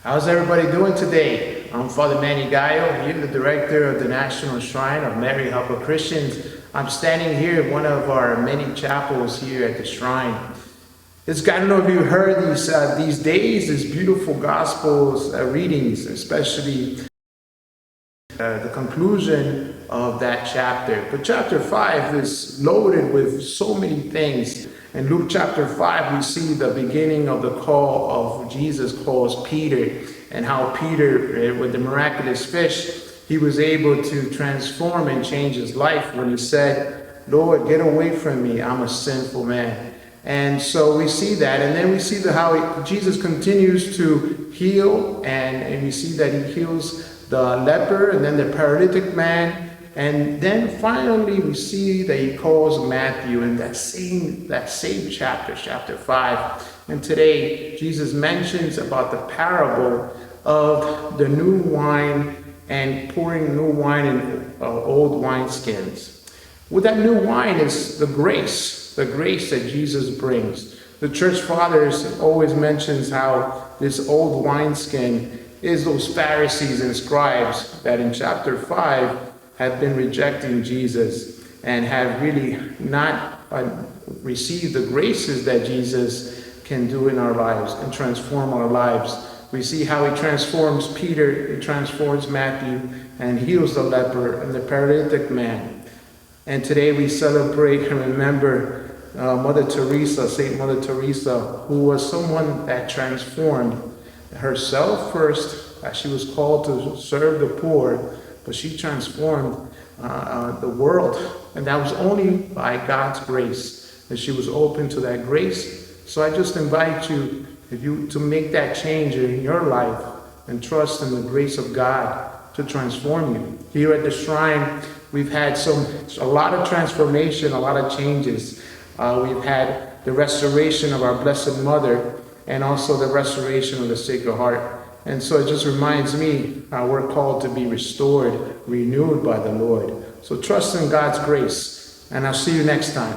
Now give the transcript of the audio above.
How's everybody doing today? I'm Father Manny, here the director of the National Shrine of Mary Help of Christians. I'm standing here in one of our many chapels here at the shrine. I don't know if you heard these days, these beautiful Gospels readings, especially the conclusion of that chapter. But chapter 5 is loaded with so many things. In Luke chapter 5, we see the beginning of the call of Jesus calls Peter, and how Peter, with the miraculous fish, he was able to transform and change his life when he said, "Lord, get away from me, I'm a sinful man." And so we see that, and then we see how Jesus continues to heal, and we see that he heals the leper and then the paralytic man. And then finally we see that he calls Matthew in that same chapter, chapter 5. And today Jesus mentions about the parable of the new wine and pouring new wine in old wineskins. With that new wine is the grace that Jesus brings. The church fathers always mentions how this old wineskin is those Pharisees and scribes that in chapter 5 have been rejecting Jesus and have really not received the graces that Jesus can do in our lives and transform our lives. We see how he transforms Peter, he transforms Matthew, and heals the leper and the paralytic man. And today we celebrate and remember Mother Teresa, Saint Mother Teresa, who was someone that transformed herself first, as she was called to serve the poor, but she transformed the world, and that was only by God's grace that she was open to that grace. So I just invite you, to make that change in your life and trust in the grace of God to transform you. Here at the shrine, we've had a lot of transformation, a lot of changes. We've had the restoration of our Blessed Mother and also the restoration of the Sacred Heart. And so it just reminds me how we're called to be restored, renewed by the Lord. So trust in God's grace, and I'll see you next time.